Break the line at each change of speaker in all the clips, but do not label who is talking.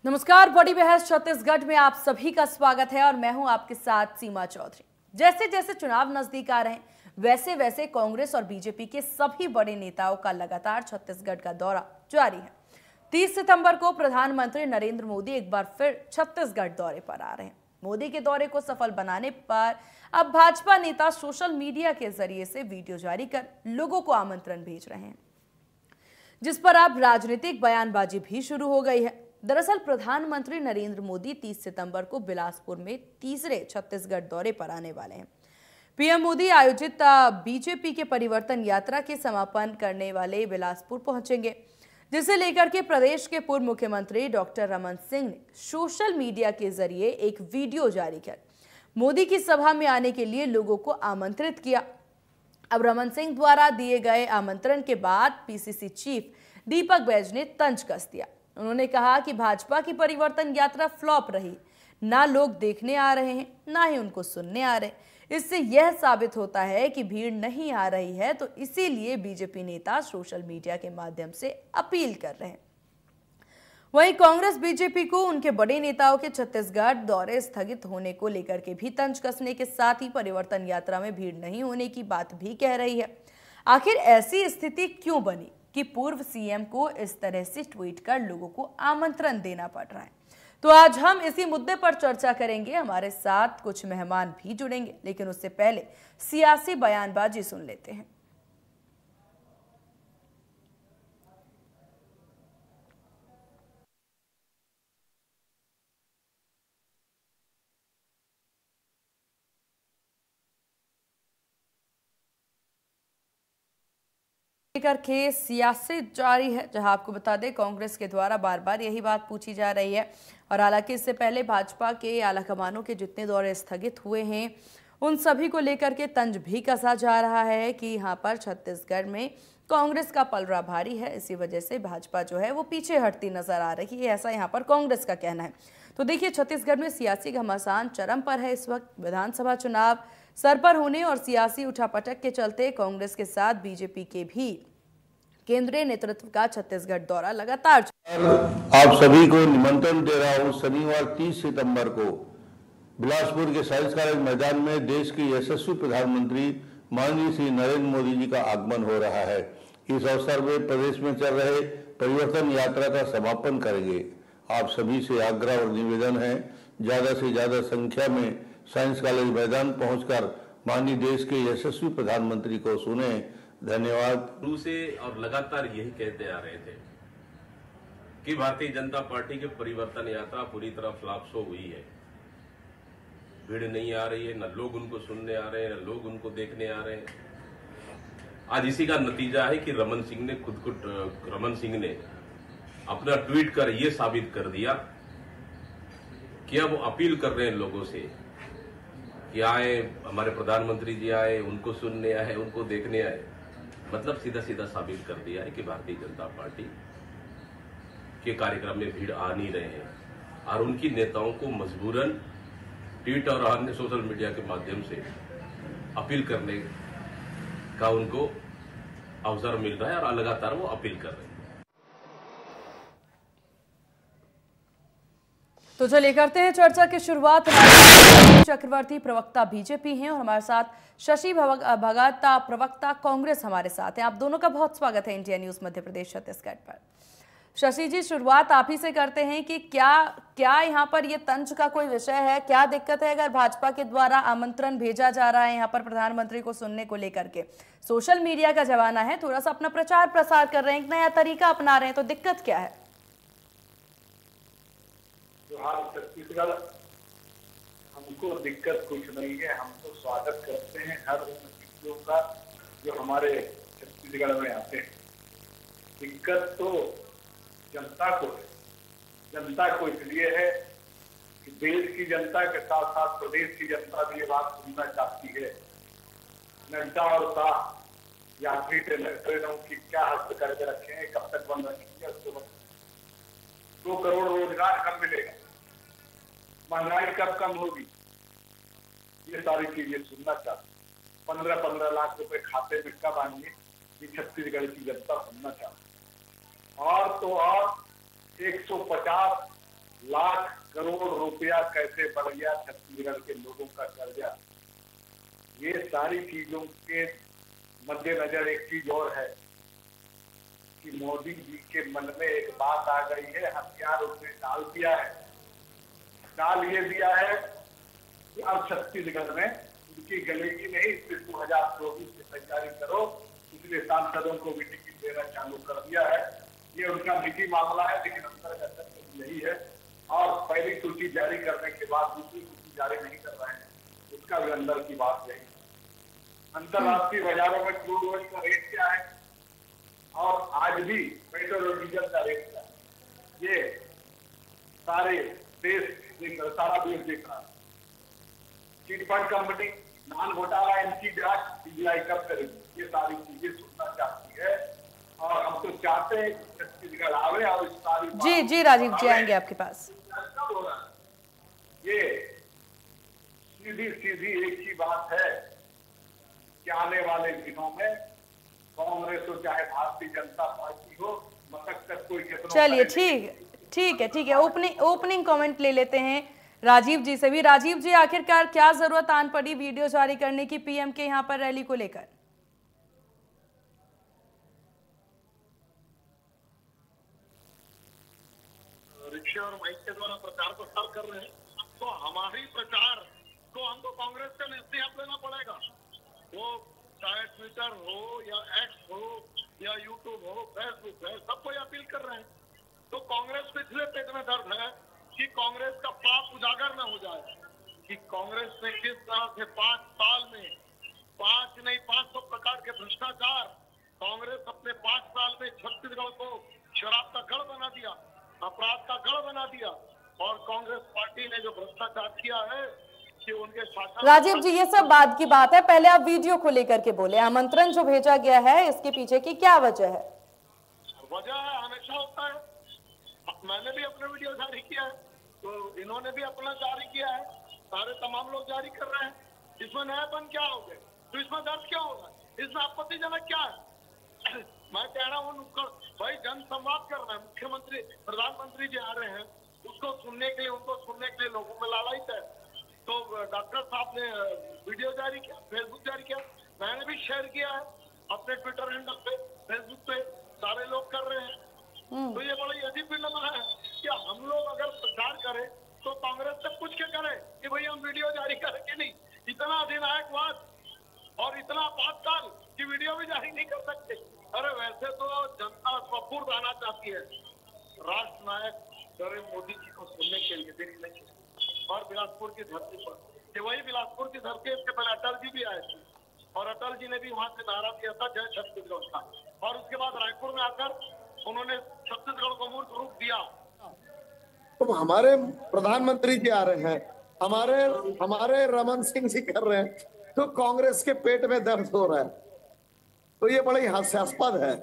नमस्कार, बड़ी बहस छत्तीसगढ़ में आप सभी का स्वागत है और मैं हूं आपके साथ सीमा चौधरी। जैसे जैसे चुनाव नजदीक आ रहे हैं वैसे वैसे कांग्रेस और बीजेपी के सभी बड़े नेताओं का लगातार छत्तीसगढ़ का दौरा जारी है। 30 सितंबर को प्रधानमंत्री नरेंद्र मोदी एक बार फिर छत्तीसगढ़ दौरे पर आ रहे हैं। मोदी के दौरे को सफल बनाने पर अब भाजपा नेता सोशल मीडिया के जरिए से वीडियो जारी कर लोगों को आमंत्रण भेज रहे हैं, जिस पर अब राजनीतिक बयानबाजी भी शुरू हो गई है। दरअसल प्रधानमंत्री नरेंद्र मोदी 30 सितंबर को बिलासपुर में तीसरे छत्तीसगढ़ दौरे पर आने वाले हैं। पीएम मोदी आयोजित बीजेपी के परिवर्तन यात्रा के समापन करने वाले बिलासपुर पहुंचेंगे, जिसे लेकर के प्रदेश के पूर्व मुख्यमंत्री डॉक्टर रमन सिंह ने सोशल मीडिया के जरिए एक वीडियो जारी कर मोदी की सभा में आने के लिए लोगों को आमंत्रित किया। अब रमन सिंह द्वारा दिए गए आमंत्रण के बाद पीसीसी चीफ दीपक बैज ने तंज कस दिया। उन्होंने कहा कि भाजपा की परिवर्तन यात्रा फ्लॉप रही, ना लोग देखने आ रहे हैं ना ही उनको सुनने आ रहे। इससे यह साबित होता है कि भीड़ नहीं आ रही है, तो इसीलिए बीजेपी नेता सोशल मीडिया के माध्यम से अपील कर रहे हैं। वहीं कांग्रेस बीजेपी को उनके बड़े नेताओं के छत्तीसगढ़ दौरे स्थगित होने को लेकर के भी तंज कसने के साथ ही परिवर्तन यात्रा में भीड़ नहीं होने की बात भी कह रही है। आखिर ऐसी स्थिति क्यों बनी कि पूर्व सीएम को इस तरह से ट्वीट कर लोगों को आमंत्रण देना पड़ रहा है? तो आज हम इसी मुद्दे पर चर्चा करेंगे। हमारे साथ कुछ मेहमान भी जुड़ेंगे, लेकिन उससे पहले सियासी बयानबाजी सुन लेते हैं। लेकर के सियासत जारी है, जहां आपको बता दें कांग्रेस के द्वारा बार बार यही बात पूछी जा रही है। और हालांकि इससे पहले भाजपा के आलाकमानों के जितने दौरे स्थगित हुए हैं उन सभी को लेकर के तंज भी कसा जा रहा है कि यहाँ पर छत्तीसगढ़ में कांग्रेस का पलड़ा भारी है, इसी वजह से भाजपा जो है वो पीछे हटती नजर आ रही है, ऐसा यहाँ पर कांग्रेस का कहना है। तो देखिए, छत्तीसगढ़ में सियासी घमासान चरम पर है। इस वक्त विधानसभा चुनाव सर पर होने और सियासी उठापटक के चलते कांग्रेस के साथ बीजेपी के भी केंद्रीय नेतृत्व का छत्तीसगढ़ दौरा लगातार।
आप सभी को निमंत्रण दे रहा हूं। शनिवार 30 सितंबर को बिलासपुर के साइंस कॉलेज मैदान में देश के यशस्वी प्रधानमंत्री माननीय श्री नरेंद्र मोदी जी का आगमन हो रहा है। इस अवसर में प्रदेश में चल रहे परिवर्तन यात्रा का समापन करेंगे। आप सभी से आग्रह और निवेदन है, ज्यादा से ज्यादा संख्या में साइंस कॉलेज मैदान पहुंचकर माननीय देश के यशस्वी प्रधानमंत्री को सुने। धन्यवाद।
शुरू से और लगातार यही कहते आ रहे थे कि भारतीय जनता पार्टी की परिवर्तन यात्रा पूरी तरह फ्लॉप शो हुई है। भीड़ नहीं आ रही है, न लोग उनको सुनने आ रहे हैं, न लोग उनको देखने आ रहे हैं। आज इसी का नतीजा है कि रमन सिंह ने अपना ट्वीट कर यह साबित कर दिया कि अब अपील कर रहे हैं लोगों से कि आए, हमारे प्रधानमंत्री जी आए, उनको सुनने आए, उनको देखने आए। मतलब सीधा सीधा साबित कर दिया है कि भारतीय जनता पार्टी के कार्यक्रम में भीड़ आ नहीं रहे हैं और उनकी नेताओं को मजबूरन ट्वीट और अन्य सोशल मीडिया के माध्यम से अपील करने का उनको अवसर मिल रहा है और लगातार वो अपील कर रहे हैं।
तो चलिए करते हैं चर्चा की शुरुआत। चक्रवर्ती प्रवक्ता बीजेपी हैं और हमारे साथ शशि भगत प्रवक्ता कांग्रेस हमारे साथ हैं। आप दोनों का बहुत स्वागत है इंडिया न्यूज मध्य प्रदेश छत्तीसगढ़ पर। शशि जी, शुरुआत आप ही से करते हैं कि क्या यहाँ पर ये तंज का कोई विषय है? क्या दिक्कत है अगर भाजपा के द्वारा आमंत्रण भेजा जा रहा है यहाँ पर प्रधानमंत्री को सुनने को लेकर के? सोशल मीडिया का जमाना है, थोड़ा सा अपना प्रचार प्रसार कर रहे हैं, एक नया तरीका अपना रहे हैं, तो दिक्कत क्या है?
छत्तीसगढ़, हमको दिक्कत कुछ नहीं है। हम तो स्वागत करते हैं हर उन व्यक्तियों का जो हमारे छत्तीसगढ़ में आते हैं। दिक्कत तो जनता को है। जनता को इसलिए है कि देश की जनता के साथ साथ प्रदेश की जनता भी ये बात सुनना चाहती है नड्डा और शाह यात्री ट्रेनों की क्या हस्त करके रखे हैं, कब तक बंद रखेंगे, 2 करोड़ रोजगार कब मिलेगा, महंगाई कब कम होगी, ये सारी चीजें सुनना चाहते। 15-15 लाख रुपए खाते में कब आएंगे, ये छत्तीसगढ़ की जनता सुनना चाहती। और तो और 150 लाख करोड़ रुपया कैसे बढ़ गया छत्तीसगढ़ के लोगों का कर्जा, ये सारी चीजों के मद्देनजर एक चीज और है कि मोदी जी के मन में एक बात आ गई है, हथियार उसने डाल दिया है। डाल ये दिया है कि अब छत्तीसगढ़ में उनकी गलेगी नहीं, फिर 2024 की तैयारी करो, इसलिए सांसदों को भी टिकट देना चालू कर दिया है। ये उनका निजी मामला है, लेकिन अंतर्गत यही है। और पहली सूची जारी करने के बाद दूसरी सूची जारी नहीं कर रहे हैं, उसका भी अंदर की बात यही। अंतर्राष्ट्रीय बाजारों में क्रूड ऑयल का रेट क्या है और आज भी पेट्रोल और डीजल का रेट क्या है, ये सारा देश देख रहा है। चिटफंड कंपनी, नान घोटाला, इनकी जांच सीबीआई कब करेगी, ये सारी चीजें सुनना चाहती है। और हम तो चाहते हैं कि छत्तीसगढ़ आवे और इस सारी
जी राजीव जी आएंगे आपके पास।
कब हो रहा है? ये सीधी एक ही बात है कि आने वाले दिनों में कांग्रेस हो चाहे भारतीय जनता पार्टी हो, मशक्कत कोई कितना।
चलिए ठीक है ओपनिंग कमेंट ले लेते हैं राजीव जी से भी। राजीव जी, आखिरकार क्या जरूरत आन पड़ी वीडियो जारी करने की पीएम के यहाँ पर रैली को लेकर?
रिक्शे और माइक के द्वारा प्रचार प्रसार कर रहे हैं, तो हमारी प्रचार को हमको कांग्रेस का निश्चय लेना पड़ेगा। वो चाहे ट्विटर हो या एक्स हो या यूट्यूब हो, फेसबुक है, सबको अपील कर रहे हैं। तो कांग्रेस को इसलिए पेट में दर्द है कि कांग्रेस का पाप उजागर न हो जाए कि कांग्रेस ने किस तरह से 5 साल में 500 प्रकार के भ्रष्टाचार, कांग्रेस अपने 5 साल में छत्तीसगढ़ को शराब का गढ़ बना दिया, अपराध का गढ़ बना दिया। और कांग्रेस पार्टी ने जो भ्रष्टाचार किया है कि उनके शासन।
राजीव जी, ये सब बाद की बात है, पहले आप वीडियो को लेकर के बोले। आमंत्रण जो भेजा गया है, इसके पीछे की क्या वजह है?
वजह है, हमेशा होता है। मैंने भी अपना वीडियो जारी किया है, तो इन्होंने भी अपना जारी किया है, सारे तमाम लोग जारी कर रहे हैं। इसमें नयापन क्या हो गए, तो इसमें दर्द क्या होगा, इसमें आपत्तिजनक क्या है? मैं कह रहा हूँ नुक्कड़ भाई जन संवाद कर रहे हैं, मुख्यमंत्री प्रधानमंत्री जी आ रहे हैं, उसको सुनने के लिए, उनको सुनने के लिए लोगों में लालायित है। तो डॉक्टर साहब ने वीडियो जारी किया, फेसबुक जारी किया, मैंने भी शेयर किया है अपने ट्विटर हैंडल पे, फेसबुक पे, सारे लोग कर रहे हैं। तो ये बड़ा अजीब विडंबना है कि हम लोग अगर प्रचार करें तो कांग्रेस से पूछ के करें कि भाई हम वीडियो जारी करें कि नहीं। इतना अधिनायकवाद और इतना आपातकाल की वीडियो भी जारी नहीं कर सकते। अरे वैसे तो जनता स्वपूर्व आना चाहती है, राष्ट्र नायक नरेंद्र मोदी जी को सुनने के लिए, देखने के लिए। और बिलासपुर की धरती पर, कि वही बिलासपुर की धरती, इसके पहले अटल जी भी आए थे और अटल जी ने भी वहां से नारा दिया था जय छत्तीसगढ़ का। और उसके बाद रायपुर में आकर उन्होंने छत्तीसगढ़ को मूर्त रूप दिया।
तो हमारे प्रधानमंत्री जी आ रहे हैं, हमारे रमन सिंह जी कर रहे हैं, तो कांग्रेस के पेट में दर्द हो रहा है। तो ये बड़ा ही हास्यास्पद है,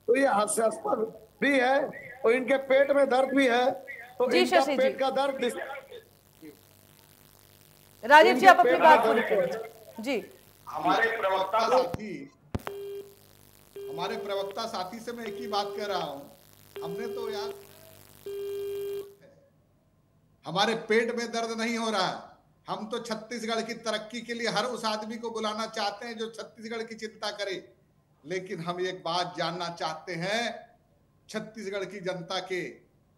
तो ये हास्यास्पद भी है और इनके पेट में दर्द भी है। तो इनका पेट का दर्द।
राजीव जी, आप अपनी बात पूरी करें। जी,
हमारे
प्रवक्ता साथी से मैं एक ही बात कह रहा हूं, हमने तो यार हमारे पेट में दर्द नहीं हो रहा है। हम तो छत्तीसगढ़ की तरक्की के लिए हर उस आदमी को बुलाना चाहते हैं जो छत्तीसगढ़ की चिंता करे। लेकिन हम एक बात जानना चाहते हैं, छत्तीसगढ़ की जनता के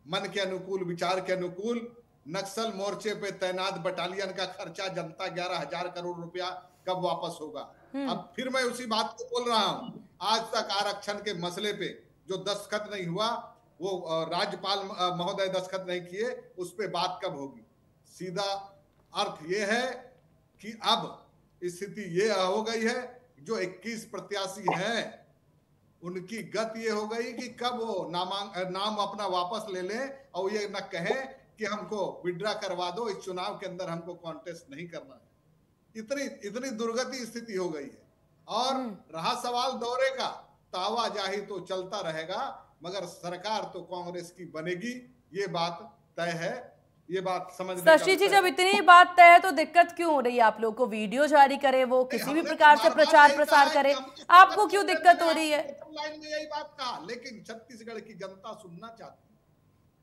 मन के अनुकूल, विचार के अनुकूल नक्सल मोर्चे पे तैनात बटालियन का खर्चा जनता 11,000 करोड़ रुपया कब वापस होगा। अब फिर मैं उसी बात को बोल रहा हूं, आज तक आरक्षण के मसले पे जो दस्तखत नहीं हुआ, वो राज्यपाल महोदय दस्तखत नहीं किए, उस पे बात कब होगी। सीधा अर्थ ये है कि अब स्थिति ये हो गई है, जो 21 प्रत्याशी हैं उनकी गत ये हो गई कि कब वो नाम अपना वापस ले लें और ये न कहें कि हमको विड्रा करवा दो, इस चुनाव के अंदर हमको कॉन्टेस्ट नहीं करना है। इतनी दुर्गति स्थिति हो गई है। और रहा सवाल दौरे का, तो आवाजाही तो चलता रहेगा, मगर सरकार तो कांग्रेस की बनेगी, ये बात तय है। ये बात समझ
शशि जी, जब इतनी बात तय है तो दिक्कत क्यों हो रही है आप लोग को? वीडियो जारी करे, वो किसी भी प्रकार से प्रचार प्रसार करे, आपको क्यों दिक्कत हो रही है?
लाइन में यही बात कहा, लेकिन छत्तीसगढ़ की जनता सुनना चाहती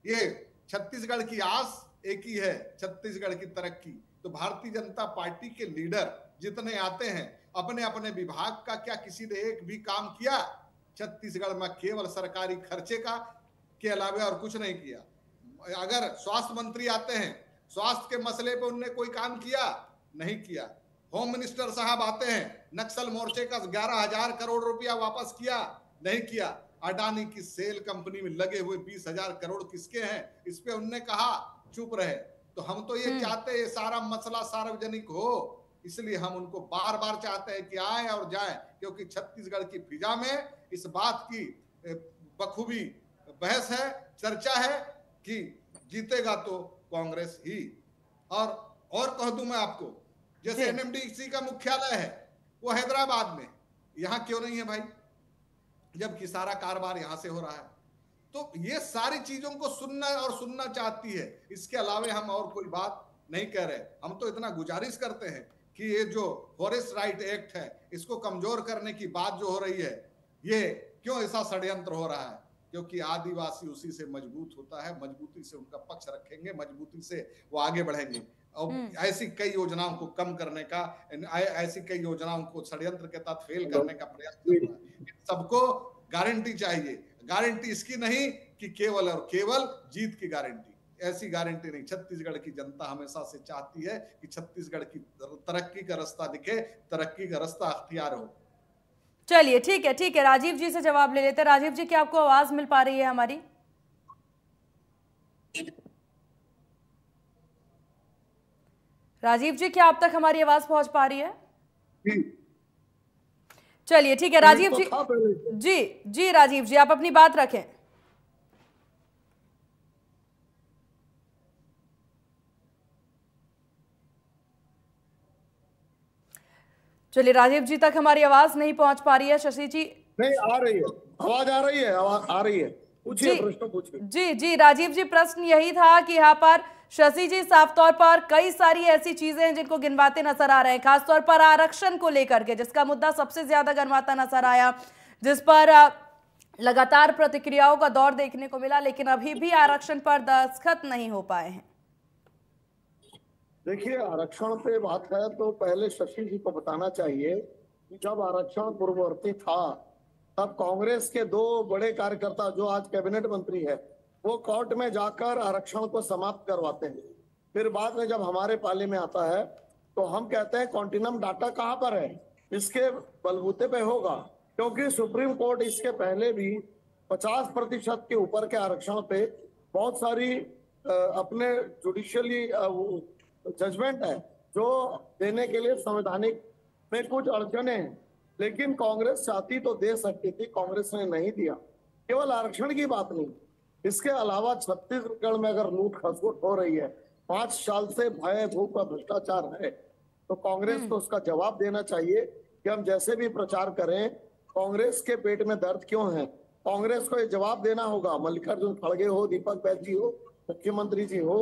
है। ये छत्तीसगढ़ की आस एक ही है, छत्तीसगढ़ की तरक्की। तो भारतीय जनता पार्टी के लीडर जितने आते हैं, अपने अपने विभाग का क्या किसी ने एक भी काम किया छत्तीसगढ़ में? केवल सरकारी खर्चे का के अलावा और कुछ नहीं किया। अगर स्वास्थ्य मंत्री आते हैं, स्वास्थ्य के मसले पे उनने कोई काम किया? नहीं किया। होम मिनिस्टर साहब आते हैं, नक्सल मोर्चे का 11,000 करोड़ रुपया वापस किया? नहीं किया। अडानी की सेल कंपनी में लगे हुए 20,000 करोड़ किसके हैं? इस पे उनने कहा चुप रहे। तो हम तो ये चाहते हैं सारा मसला सार्वजनिक हो, इसलिए हम उनको बार बार चाहते हैं कि आए और जाएं, क्योंकि छत्तीसगढ़ की फिजा में इस बात की बखूबी बहस है, चर्चा है कि जीतेगा तो कांग्रेस ही। और कह दूं मैं आपको, जैसे एनएमडीसी का मुख्यालय है वो हैदराबाद में, यहां क्यों नहीं है भाई, जबकि सारा कारोबार यहां से हो रहा है। तो ये सारी चीजों को सुनना चाहती है। इसके अलावा हम और कोई बात नहीं कह रहे। हम तो इतना गुजारिश करते हैं कि ये जो फॉरेस्ट राइट एक्ट है इसको कमजोर करने की बात जो हो रही है, ये क्यों ऐसा षड्यंत्र हो रहा है? क्योंकि आदिवासी उसी से मजबूत होता है, मजबूती से उनका पक्ष रखेंगे, मजबूती से वो आगे बढ़ेंगे। और ऐसी कई योजनाओं को कम करने का, ऐसी कई योजनाओं को षड्यंत्र के तहत फेल करने का प्रयास कर रहा है। सबको गारंटी चाहिए। गारंटी इसकी नहीं कि केवल और केवल जीत की गारंटी, ऐसी गारंटी नहीं। छत्तीसगढ़ की जनता हमेशा से चाहती है कि छत्तीसगढ़ की तरक्की का रास्ता दिखे, तरक्की का रास्ता अख्तियार हो।
चलिए ठीक है, राजीव जी से जवाब ले लेते हैं। राजीव जी, क्या आपको आवाज मिल पा रही है हमारी? राजीव जी, क्या आप तक हमारी आवाज पहुंच पा रही है? चलिए ठीक है राजीव जी, राजीव जी आप अपनी बात रखें। चलिए, राजीव जी तक हमारी आवाज नहीं पहुंच पा रही है। शशि जी?
नहीं आ रही है, आवाज आ रही है, आवाज आ रही है। पूछिए, प्रश्न पूछिए।
जी राजीव जी, प्रश्न यही था कि यहाँ पर शशि जी साफ तौर पर कई सारी ऐसी चीजें हैं जिनको गिनवाते नजर आ रहे हैं, खासतौर पर आरक्षण को लेकर के, जिसका मुद्दा सबसे ज्यादा गिनवाता नजर आया, जिस पर लगातार प्रतिक्रियाओं का दौर देखने को मिला, लेकिन अभी भी आरक्षण पर दस्तखत नहीं हो पाए हैं।
देखिए, आरक्षण पे बात है तो पहले शशि जी को बताना चाहिए कि जब आरक्षण पूर्ववर्ती था तब कांग्रेस के 2 बड़े कार्यकर्ता जो आज कैबिनेट मंत्री है वो कोर्ट में जाकर आरक्षण को समाप्त करवाते हैं। फिर बाद में जब हमारे पाले में आता है तो हम कहते हैं कॉन्टिनम डाटा कहाँ पर है, इसके बलबूते पे होगा, क्योंकि सुप्रीम कोर्ट इसके पहले भी 50% के ऊपर के आरक्षण पे बहुत सारी अपने जुडिशियली जजमेंट है जो देने के लिए संवैधानिक में कुछ अड़चने हैं, लेकिन कांग्रेस चाहती तो दे सकती थी, कांग्रेस ने नहीं दिया। केवल आरक्षण की बात नहीं, इसके अलावा छत्तीसगढ़ में अगर लूट खसुट हो रही है, 5 साल से भय भूख का भ्रष्टाचार है, तो कांग्रेस को उसका जवाब देना चाहिए कि हम जैसे भी प्रचार करें, कांग्रेस के पेट में दर्द क्यों है, कांग्रेस को ये जवाब देना होगा। मल्लिकार्जुन खड़गे हो, दीपक बैज जी हो, मुख्यमंत्री जी हो,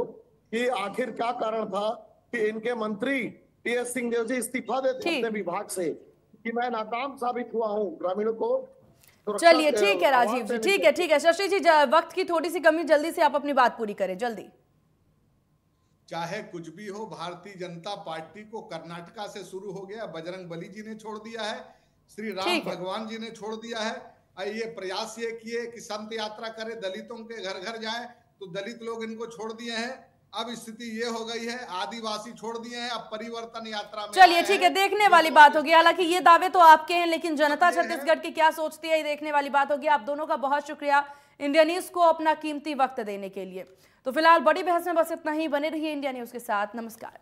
कि आखिर क्या कारण था कि इनके मंत्री टीएस सिंहदेव जी इस्तीफा देते अपने विभाग से, कि मैं नाकाम साबित हुआ हूं ग्रामीणों को।
चलिए ठीक है राजीव जी, ठीक है शशि जी, वक्त की थोड़ी सी कमी, जल्दी से आप अपनी बात पूरी करें, जल्दी।
चाहे कुछ भी हो, भारतीय जनता पार्टी को कर्नाटका से शुरू हो गया, बजरंग बली जी ने छोड़ दिया है, श्री राम भगवान जी ने छोड़ दिया है। ये प्रयास ये किए कि संत यात्रा करे, दलितों के घर घर जाए, तो दलित लोग इनको छोड़ दिए हैं। अब स्थिति ये हो गई है, आदिवासी छोड़ दिए हैं, अब परिवर्तन यात्रा में।
चलिए ठीक है, देखने वाली बात होगी। हालांकि ये दावे तो आपके हैं, लेकिन जनता छत्तीसगढ़ की क्या सोचती है ये देखने वाली बात होगी। आप दोनों का बहुत शुक्रिया इंडिया न्यूज को अपना कीमती वक्त देने के लिए। तो फिलहाल बड़ी बहस में बस इतना ही। बने रहिए इंडिया न्यूज के साथ। नमस्कार।